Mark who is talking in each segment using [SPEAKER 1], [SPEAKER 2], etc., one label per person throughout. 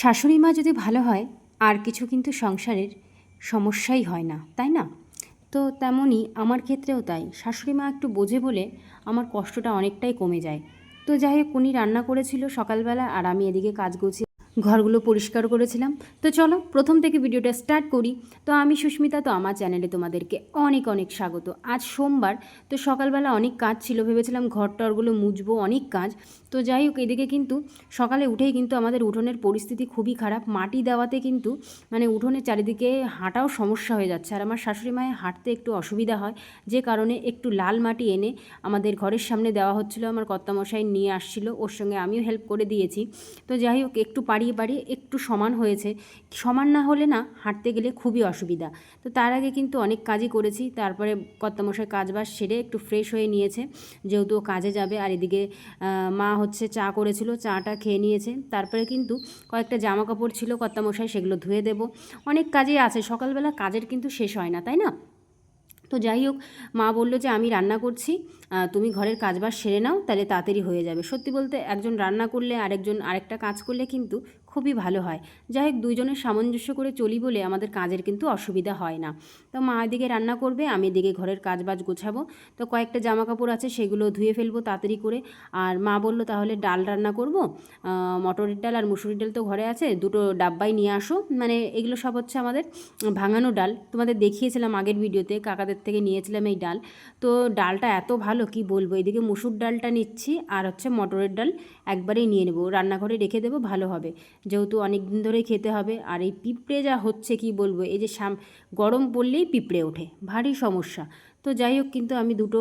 [SPEAKER 1] শাশুড়ি মা যদি ভালো হয় আর কিছু কিন্তু সংসারের সমস্যাই হয় না, তাই না? তো তেমনই আমার ক্ষেত্রেও তাই। শাশুড়ি মা একটু বোঝে বলে আমার কষ্টটা অনেকটাই কমে যায়। তো যাই হোক, উনি রান্না করেছিল সকালবেলা আর আমি এদিকে কাজ গুছিয়ে ঘরগুলো পরিষ্কার করেছিলাম। তো চলো প্রথম থেকে ভিডিওটা স্টার্ট করি। তো আমি সুস্মিতা, তো আমার চ্যানেলে তোমাদেরকে অনেক অনেক স্বাগত। আজ সোমবার, তো সকালবেলা অনেক কাজ ছিল, ভেবেছিলাম ঘর টরগুলো মুছবো, অনেক কাজ। তো যাই হোক, এদিকে কিন্তু সকালে উঠেই কিন্তু আমাদের উঠোনের পরিস্থিতি খুবই খারাপ। মাটি দেওয়াতে কিন্তু মানে উঠোনের চারিদিকে হাঁটাও সমস্যা হয়ে যাচ্ছে। আর আমার শাশুড়ি মায়ের হাঁটতে একটু অসুবিধা হয়, যে কারণে একটু লাল মাটি এনে আমাদের ঘরের সামনে দেওয়া হচ্ছিলো। আমার কর্তামশাই নিয়ে আসছিল, ওর সঙ্গে আমিও হেল্প করে দিয়েছি। তো যাই হোক, একটু পাড়িয়ে পাড়িয়ে একটু সমান হয়েছে। সমান না হলে না হাঁটতে গেলে খুবই অসুবিধা। তো তার আগে কিন্তু অনেক কাজই করেছি। তারপরে কর্তামশাই কাজবাজ সেরে একটু ফ্রেশ হয়ে নিয়েছে, যেহেতু ও কাজে যাবে। আর এদিকে মা হচ্ছে চা করেছিল, চাটা খেয়ে নিয়েছে। তারপরে কিন্তু কয়েকটা জামা কাপড় ছিল কর্তামশাই, সেগুলো ধুয়ে দেবো। অনেক কাজই আছে, সকালবেলা কাজের কিন্তু শেষ হয় না, তাই না? তো যাই হোক, মা বললো যে আমি রান্না করছি, তুমি ঘরের কাজবাজ সেরে নাও, তাহলে তাড়াতাড়ি হয়ে যাবে। সত্যি বলতে একজন রান্না করলে আরেকজন আরেকটা কাজ করলে কিন্তু খুবই ভালো হয়। যাই হোক, দুইজনের সামঞ্জস্য করে চলি বলে আমাদের কাজের কিন্তু অসুবিধা হয় না। তো মা এদিকে রান্না করবে, আমি এদিকে ঘরের কাজবাজ গোছাবো। তো কয়েকটা জামা কাপড় আছে, সেগুলো ধুয়ে ফেলবো তাড়াতাড়ি করে। আর মা বললো তাহলে ডাল রান্না করব, মটরের ডাল আর মুসুরির ডাল তো ঘরে আছে, দুটো ডাব্বাই নিয়ে আসো। মানে এগুলো সব হচ্ছে আমাদের ভাঙানো ডাল, তোমাদের দেখিয়েছিলাম আগের ভিডিওতে, কাকাদের থেকে নিয়েছিলাম এই ডাল। তো ডালটা এত ভালো কি বলবো। এদিকে মুসুর ডালটা নিচ্ছি আর হচ্ছে মটরের ডাল একবারেই নিয়ে নেবো, রান্নাঘরে রেখে দেবো, ভালো হবে, যেহেতু অনেক দিন ধরেই খেতে হবে। আর এই পিঁপড়ে যা হচ্ছে কি বলবো, এই যে গরম পড়লেই পিঁপড়ে ওঠে, ভারী সমস্যা। তো যাই হোক, কিন্তু আমি দুটো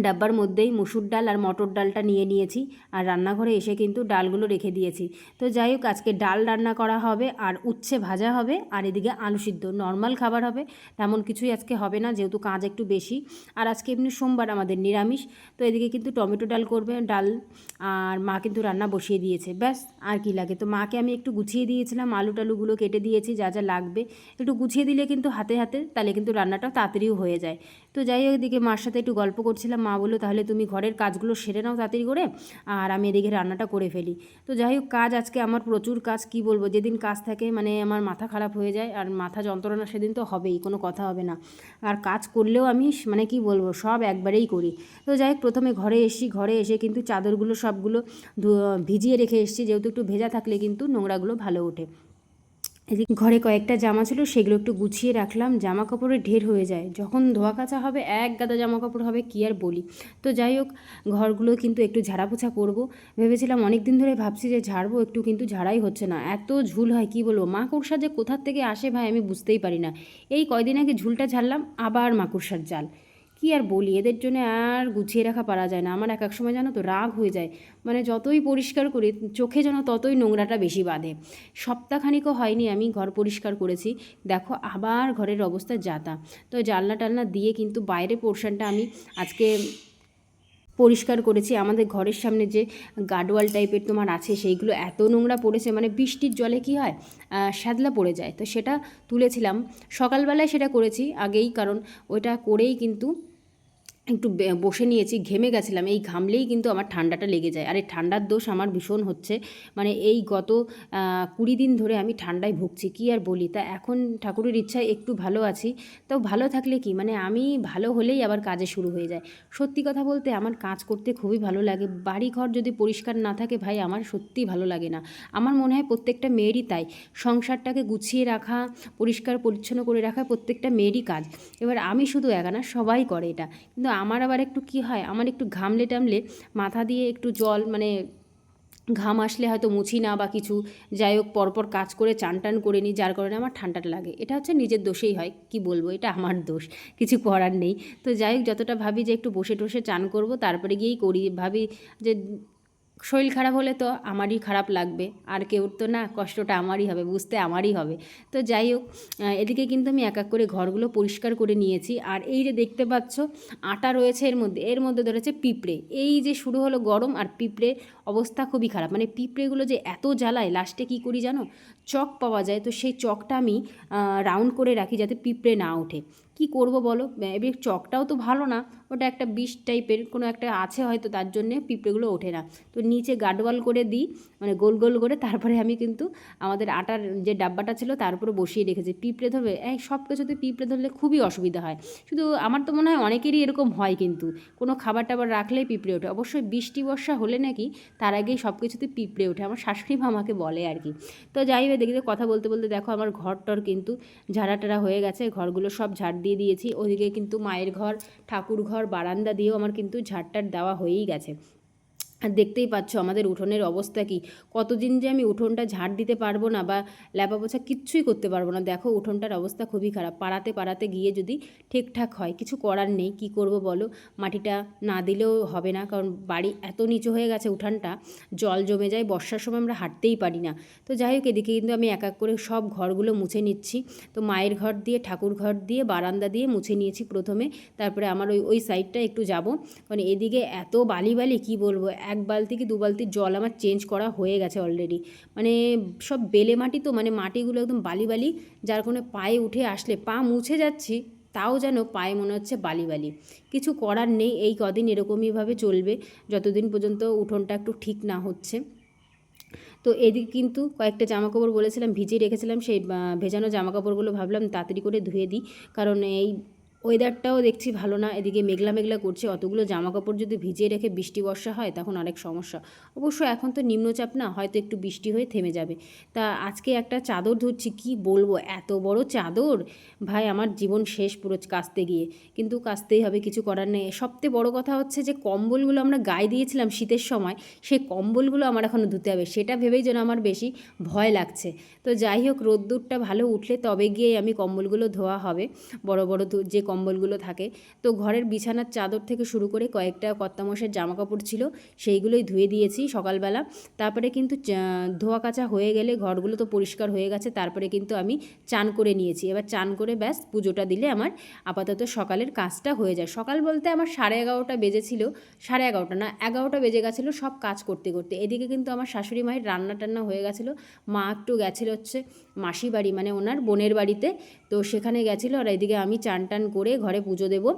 [SPEAKER 1] ডাব্বার মধ্যেই মুসুর ডাল আর মটর ডালটা নিয়ে নিয়েছি, আর রান্নাঘরে এসে কিন্তু ডালগুলো রেখে দিয়েছি। তো যাই হোক, আজকে ডাল রান্না করা হবে আর উচ্ছে ভাজা হবে, আর এদিকে আলু সিদ্ধ, নর্মাল খাবার হবে, তেমন কিছুই আজকে হবে না, যেহেতু কাজ একটু বেশি। আর আজকে এমনি সোমবার, আমাদের নিরামিষ। তো এদিকে কিন্তু টমেটো ডাল করবে, ডাল। আর মা কিন্তু রান্না বসিয়ে দিয়েছে, ব্যাস আর কি লাগে। তো মাকে আমি একটু গুছিয়ে দিয়েছিলাম, আলু টালুগুলো কেটে দিয়েছি, যা যা লাগবে একটু গুছিয়ে দিলে কিন্তু হাতে হাতে, তাহলে কিন্তু রান্নাটা তাড়াতাড়িও হয়ে যায়। তো যাই হোক, এদিকে মার সাথে একটু গল্প করছিলাম। মা বললো তাহলে তুমি ঘরের কাজগুলো সেরে নাও তাড়াতাড়ি করে, আর আমি এদিকে রান্নাটা করে ফেলি। তো যাই হোক, কাজ আজকে আমার প্রচুর কাজ, কি বলবো, যেদিন কাজ থাকে মানে আমার মাথা খারাপ হয়ে যায়, আর মাথা যন্ত্রণা সেদিন তো হবেই, কোনো কথা হবে না। আর কাজ করলেও আমি মানে কি বলবো, সব একবারেই করি। তো যাই হোক, প্রথমে ঘরে এসেছি, ঘরে এসে কিন্তু চাদরগুলো সবগুলো ভিজিয়ে রেখে এসেছি, যেহেতু একটু ভেজা থাকলে কিন্তু নোংরাগুলো ভালো ওঠে। এদিকে ঘরে কয়েকটা জামা ছিল, সেগুলো একটু গুছিয়ে রাখলাম, জামা কাপড়ের ঢের হয়ে যায়, যখন ধোয়া কাচা হবে এক গাদা জামা কাপড় হবে, কী আর বলি। তো যাই হোক, ঘরগুলো কিন্তু একটু ঝাড়াপোছা করব ভেবেছিলাম, অনেক দিন ধরে ভাবছি যে ঝাড়বো একটু, কিন্তু ঝাড়াই হচ্ছে না, এত ঝুল হয় কি বলবো। মাকড়সা যে কোথার থেকে আসে ভাই, আমি বুঝতেই পারি না। এই কয়দিন আগে ঝুলটা ঝাড়লাম, আবার মাকড়সার জাল। কি আর বলি, এদের জন্য আর গুছিয়ে রাখা পারা যায় না। আমার এক এক সময় জানো তো রাগ হয়ে যায়, মানে যতই পরিষ্কার করি চোখে যেন ততই নোংরাটা বেশি বাঁধে। সপ্তাহখানিকও হয়নি আমি ঘর পরিষ্কার করেছি, দেখো আবার ঘরের অবস্থা যাতা। তো জানলা টালনা দিয়ে কিন্তু বাইরের পোর্শনটা আমি আজকে পরিষ্কার করেছি। আমাদের ঘরের সামনে যে গার্ডওয়াল টাইপের তোমার আছে, সেইগুলো এত নোংরা পড়েছে, মানে বৃষ্টির জলে কি হয়, শ্যাদলা পড়ে যায়। তো সেটা তুলেছিলাম, সকালবেলায় সেটা করেছি আগেই, কারণ ওইটা করেই কিন্তু একটু বসে নিয়েছি, ঘেমে গেছিলাম। এই ঘামলেই কিন্তু আমার ঠান্ডাটা লেগে যায়, আর এই ঠান্ডার দোষ আমার ভীষণ হচ্ছে। মানে এই গত 20 দিন ধরে আমি ঠান্ডায় ভুগছি, কি আর বলি। তা এখন ঠাকুরের ইচ্ছায় একটু ভালো আছি। তো ভালো থাকলে কি, মানে আমি ভালো হলেই আবার কাজে শুরু হয়ে যায়। সত্যি কথা বলতে আমার কাজ করতে খুবই ভালো লাগে। বাড়ি ঘর যদি পরিষ্কার না থাকে ভাই, আমার সত্যিই ভালো লাগে না। আমার মনে হয় প্রত্যেকটা মেয়েরই তাই, সংসারটাকে গুছিয়ে রাখা, পরিষ্কার পরিচ্ছন্ন করে রাখা প্রত্যেকটা মেয়েরই কাজ। এবার আমি শুধু একা না, সবাই করে এটা। কিন্তু আমার আবার একটু কি হয়, আমার একটু ঘামলে টামলে মাথা দিয়ে একটু জল, মানে ঘাম আসলে হয়তো মুছি না বা কিছু, যাই হোক পরপর কাজ করে চান টান করে নিই, যার কারণে আমার ঠান্ডাটা লাগে। এটা হচ্ছে নিজের দোষেই হয়, কি বলবো, এটা আমার দোষ, কিছু করার নেই। তো যাই হোক, যতটা ভাবি যে একটু বসে টসে চান করব, তারপরে গিয়েই করি, ভাবি যে শরীর খারাপ হলে তো আমারই খারাপ লাগবে, আর কেউ তো না, কষ্টটা আমারই হবে, বুঝতে আমারই হবে। তো যাই হোক, এদিকে কিন্তু আমি এক এক করে ঘরগুলো পরিষ্কার করে নিয়েছি। আর এই যে দেখতে পাচ্ছ আটা রয়েছে এর মধ্যে ধরেছে পিঁপড়ে। এই যে শুরু হলো গরম, আর পিঁপড়ে অবস্থা খুবই খারাপ। মানে পিঁপড়েগুলো যে এত জ্বালায়, লাস্টে কী করি জানো, চক পাওয়া যায়, তো সেই চকটা আমি রাউন্ড করে রাখি যাতে পিঁপড়ে না ওঠে। কি কি করব বলো? এবার চকটাও তো ভালো না, ওটা একটা বিষ টাইপের কোনো একটা আছে হয়তো, তার জন্যে পিঁপড়েগুলো ওঠে না। তো নিচে গার্ডওয়াল করে দিই, মানে গোল গোল করে, তারপরে আমি কিন্তু আমাদের আটার যে ডাব্বাটা ছিল তার উপরে বসিয়ে রেখেছি। পিঁপড়ে ধরবে, এই সব কিছুতে পিঁপড়ে ধরলে খুবই অসুবিধা হয়। শুধু আমার তো মনে হয় অনেকেরই এরকম হয়, কিন্তু কোনো খাবার টাবার রাখলেই পিঁপড়ে ওঠে। অবশ্যই বৃষ্টি বর্ষা হলে নাকি তার আগেই সব কিছুতে পিঁপড়ে ওঠে, আমার শাশুড়ি মা আমাকে বলে আর কি। তো যাই হোক, দেখি কথা বলতে বলতে দেখো আমার ঘর টর কিন্তু ঝাড়া টাড়া হয়ে গেছে, ঘরগুলো সব ঝাড় দিয়ে দিয়েছি। ওদিকে কিন্তু মায়ের ঘর, ঠাকুর ঘর, বারান্দা দিয়েও আমার কিন্তু ঝাড়টার দেওয়া হয়েই গেছে। আর দেখতেই পাচ্ছ আমাদের উঠোনের অবস্থা কি, কতদিন যে আমি উঠোনটা ঝাড় দিতে পারবো না বা ল্যাপা পোছা কিচ্ছুই করতে পারবো না। দেখো উঠোনটার অবস্থা খুবই খারাপ, পাড়াতে পাড়াতে গিয়ে যদি ঠিকঠাক হয়, কিছু করার নেই, কি করব বলো। মাটিটা না দিলেও হবে না, কারণ বাড়ি এত নিচু হয়ে গেছে, উঠানটা জল জমে যায়, বর্ষার সময় আমরা হাঁটতেই পারি না। তো যাই হোক, এদিকে কিন্তু আমি এক এক করে সব ঘরগুলো মুছে নিচ্ছি। তো মায়ের ঘর দিয়ে, ঠাকুর ঘর দিয়ে, বারান্দা দিয়ে মুছে নিয়েছি প্রথমে, তারপরে আমার ওই সাইডটা একটু যাব, কারণ এদিকে এত বালি বালি কি বলবো, 1 বালতি কি 2 বালতির জল আমার চেঞ্জ করা হয়ে গেছে অলরেডি। মানে সব বেলে মাটি তো, মানে মাটিগুলো একদম বালি বালি, যার কোনো পায়ে উঠে আসলে পা মুছে যাচ্ছি, তাও যেন পায়ে মনে হচ্ছে বালি বালি। কিছু করার নেই, এই কদিন এরকমইভাবে চলবে, যতদিন পর্যন্ত উঠোনটা একটু ঠিক না হচ্ছে। তো এদিকে কিন্তু কয়েকটা জামাকাপড় বলেছিলাম ভিজিয়ে রেখেছিলাম, সেই ভেজানো জামাকাপড়গুলো ভাবলাম তাড়াতাড়ি করে ধুয়ে দিই, কারণ এই ওয়েদারটাও দেখছি ভালো না, এদিকে মেঘলা মেঘলা করছে, অতগুলো জামাকাপড় যদি ভিজিয়ে রেখে বৃষ্টি বর্ষা হয় তখন অনেক সমস্যা। অবশ্য এখন তো নিম্নচাপ না, হয়তো একটু বৃষ্টি হয়ে থেমে যাবে। তা আজকে একটা চাদর ধরছি, কি বলবো, এত বড় চাদর, ভাই আমার জীবন শেষ পুরো কাচতে গিয়ে, কিন্তু কাচতেই হবে, কিছু করার নেই। সবথেকে বড় কথা হচ্ছে যে কম্বলগুলো আমরা গায়ে দিয়েছিলাম শীতের সময়, সেই কম্বলগুলো আমার এখনও ধুতে হবে, সেটা ভেবেই যেন আমার বেশি ভয় লাগছে। তো যাই হোক, রোদ্দুরটা ভালো উঠলে তবে গিয়ে আমি কম্বলগুলো ধোয়া হবে, বড় বড় যে কম্বলগুলো থাকে। তো ঘরের বিছানার চাদর থেকে শুরু করে কয়েকটা কর্তামশের জামা কাপড় ছিল, সেইগুলোই ধুয়ে দিয়েছি সকালবেলা। তারপরে কিন্তু ধোয়া কাচা হয়ে গেলে ঘরগুলো তো পরিষ্কার হয়ে গেছে, তারপরে কিন্তু আমি চান করে নিয়েছি। এবার চান করে ব্যাস পুজোটা দিলে আমার আপাতত সকালের কাজটা হয়ে যায়। সকাল বলতে আমার 11:30 বেজেছিল, 11:30 না 11টা বেজে গেছিলো সব কাজ করতে করতে। এদিকে কিন্তু আমার শাশুড়ি মায়ের রান্না টান্না হয়ে গেছিলো, মা একটু গেছিলো হচ্ছে মাসি বাড়ি, মানে ওনার বোনের বাড়িতে, তো সেখানে গেছিলো। আর এদিকে আমি চান টান করে ঘরে পুজো দেবো।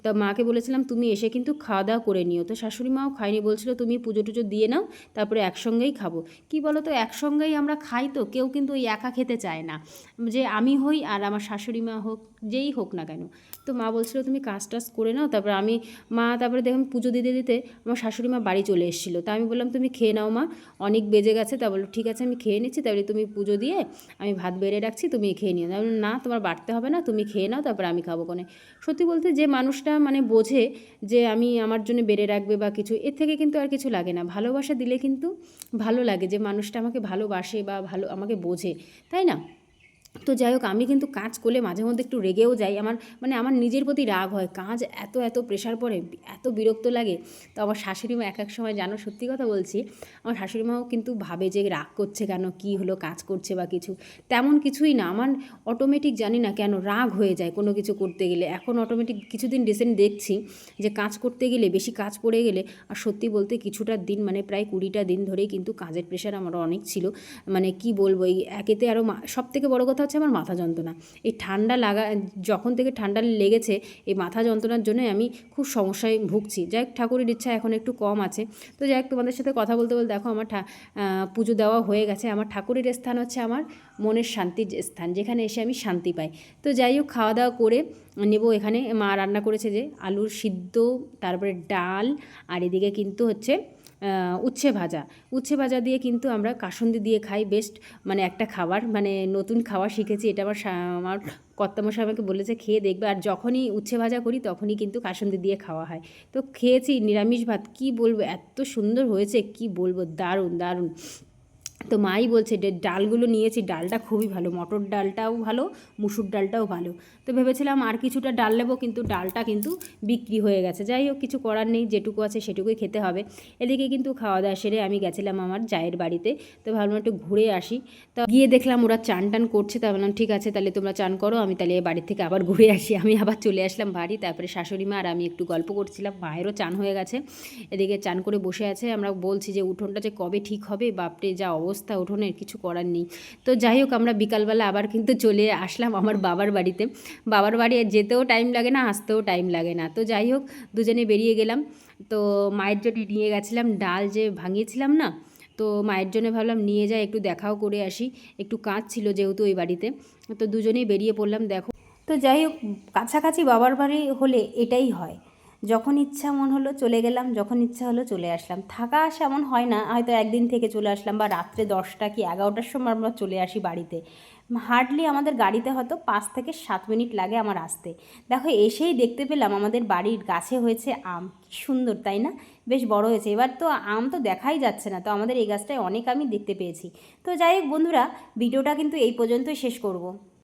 [SPEAKER 1] তা মাকে বলেছিলাম তুমি এসে কিন্তু খাওয়া দাওয়া করে নিও, তো শাশুড়ি মাও খায়নি, বলছিল তুমি পুজো টুজো দিয়ে নাও, তারপরে একসঙ্গেই খাবো। কি বলো তো, একসঙ্গেই আমরা খাই, তো কেউ কিন্তু ওই একা খেতে চায় না, যে আমি হই আর আমার শাশুড়ি মা হোক, যেই হোক না কেন। তো মা বলছিল তুমি কাজ টাজ করে নাও, তারপরে তারপরে দেখুন পুজো দিতে দিতে আমার শাশুড়ি মা বাড়ি চলে এসেছিলো। তা আমি বললাম তুমি খেয়ে নাও মা, অনেক বেজে গেছে। তা বললো ঠিক আছে আমি খেয়ে নিচ্ছি, তারপরে তুমি পুজো দিয়ে আমি ভাত বেড়ে রাখছি, তুমি খেয়ে নিও। তাহলে না তোমার বাড়তে হবে না, তুমি খেয়ে নাও, তারপরে আমি খাবো কোনে। সত্যি বলতে যে মানুষটা মানে বোঝে যে আমি আমার জন্য বেড়ে রাখবে বা কিছু, এর থেকে কিন্তু আর কিছু লাগে না। ভালোবাসা দিলে কিন্তু ভালো লাগে, যে মানুষটা আমাকে ভালোবাসে বা ভালো আমাকে বোঝে, তাই না? তো যাই হোক, আমি কিন্তু কাজ করলে মাঝে মধ্যে একটু রেগেও যাই, আমার নিজের প্রতি রাগ হয়, কাজ এত এত প্রেশার পড়ে, এত বিরক্ত লাগে। তো আমার শাশুড়ি মা এক এক সময়, জানো সত্যি কথা বলছি, আমার শাশুড়ি মাও কিন্তু ভাবে যে রাগ করছে কেন, কি হলো, কাজ করছে বা কিছু, তেমন কিছুই না। আমার অটোমেটিক জানি না কেন রাগ হয়ে যায় কোনো কিছু করতে গেলে। এখন অটোমেটিক কিছুদিন রিসেন্ট দেখছি যে কাজ করতে গেলে, বেশি কাজ পড়ে গেলে, আর সত্যি বলতে কিছুটা দিন, মানে প্রায় 20টা দিন ধরেই কিন্তু কাজের প্রেশার আমার অনেক ছিল। মানে কি বলবো, এই একেতে আরও সব থেকে বড়ো কথা হচ্ছে আমার মাথা যন্ত্রণা। এই যখন থেকে ঠান্ডা লেগেছে, এই মাথা যন্ত্রণার জন্য আমি খুব সমস্যায় ভুগছি। যাই হোক, ঠাকুরের ইচ্ছা এখন একটু কম আছে। তো যাই হোক, তোমাদের সাথে কথা বলতে বলতে দেখো আমার পুজো দেওয়া হয়ে গেছে। আমার ঠাকুরের স্থান হচ্ছে আমার মনের শান্তির স্থান, যেখানে এসে আমি শান্তি পাই। তো যাই হোক, খাওয়া দাওয়া করে নেব। এখানে মা রান্না করেছে যে আলুর সিদ্ধ, তারপরে ডাল, আর এদিকে কিন্তু হচ্ছে উচ্ছে ভাজা দিয়ে কিন্তু আমরা কাসুন্দি দিয়ে খাই, বেস্ট মানে একটা খাবার, মানে নতুন খাওয়া শিখেছি এটা। আমার কর্তামশাই আমাকে বলেছে খেয়ে দেখবে, আর যখনই উচ্ছে ভাজা করি তখনই কিন্তু কাসুন্দি দিয়ে খাওয়া হয়। তো খেয়েছি নিরামিষ ভাত, কি বলবো এত সুন্দর হয়েছে, কি বলবো, দারুণ দারুণ। তো মাই বলছে যে ডালগুলো নিয়েছি, ডালটা খুবই ভালো, মটর ডালটাও ভালো, মুসুর ডালটাও ভালো। তো ভেবেছিলাম আর কিছুটা ডাল নেবো, কিন্তু ডালটা কিন্তু বিক্রি হয়ে গেছে। যাই হোক, কিছু করার নেই, যেটুকু আছে সেটুকুই খেতে হবে। এদিকে কিন্তু খাওয়া দাওয়া সেরে আমি গেছিলাম আমার জায়ের বাড়িতে। তো ভাবলাম একটু ঘুরে আসি। তো গিয়ে দেখলাম ওরা চান টান করছে, তা বললাম ঠিক আছে তাহলে তোমরা চান করো, আমি তাহলে বাড়ির থেকে আবার ঘুরে আসি। আমি আবার চলে আসলাম বাড়ি। তারপরে শাশুড়ি মা আর আমি একটু গল্প করছিলাম, মায়েরও চান হয়ে গেছে, এদিকে চান করে বসে আছে। আমরা বলছি যে উঠোনটা যে কবে ঠিক হবে, বাপরে যা অবস্থা, অবস্থা উঠোনের, কিছু করার নেই। তো যাই হোক, আমরা বিকালবেলা আবার কিন্তু চলে আসলাম আমার বাবার বাড়িতে। বাবার বাড়ি যেতেও টাইম লাগে না, আসতেও টাইম লাগে না। তো যাই হোক, দুজনে বেরিয়ে গেলাম। তো মায়ের জন্য নিয়ে গেছিলাম ডাল যে ভাঙিয়েছিলাম না, তো মায়ের জন্য ভাবলাম নিয়ে যাই, একটু দেখাও করে আসি, একটু কাজ ছিল যেহেতু ওই বাড়িতে। তো দুজনেই বেরিয়ে পড়লাম। দেখো, তো যাই হোক, কাছাকাছি বাবার বাড়ি হলে এটাই হয়, যখন ইচ্ছা মন হলো চলে গেলাম, যখন ইচ্ছা হলো চলে আসলাম। থাকা আসা এমন হয় না, হয়তো একদিন থেকে চলে আসলাম বা রাত্রে 10টা কি 11টার সময় আমরা চলে আসি বাড়িতে। হার্ডলি আমাদের গাড়িতে হয়তো 5 থেকে 7 মিনিট লাগে আমার আসতে। দেখো, এসেই দেখতে পেলাম আমাদের বাড়ির গাছে হয়েছে আম, কি সুন্দর তাই না? বেশ বড় হয়েছে। এবার তো আম তো দেখাই যাচ্ছে না, তো আমাদের এই গাছটায় অনেক আমি দেখতে পেয়েছি। তো যাই হোক বন্ধুরা, ভিডিওটা কিন্তু এই পর্যন্তই শেষ করব।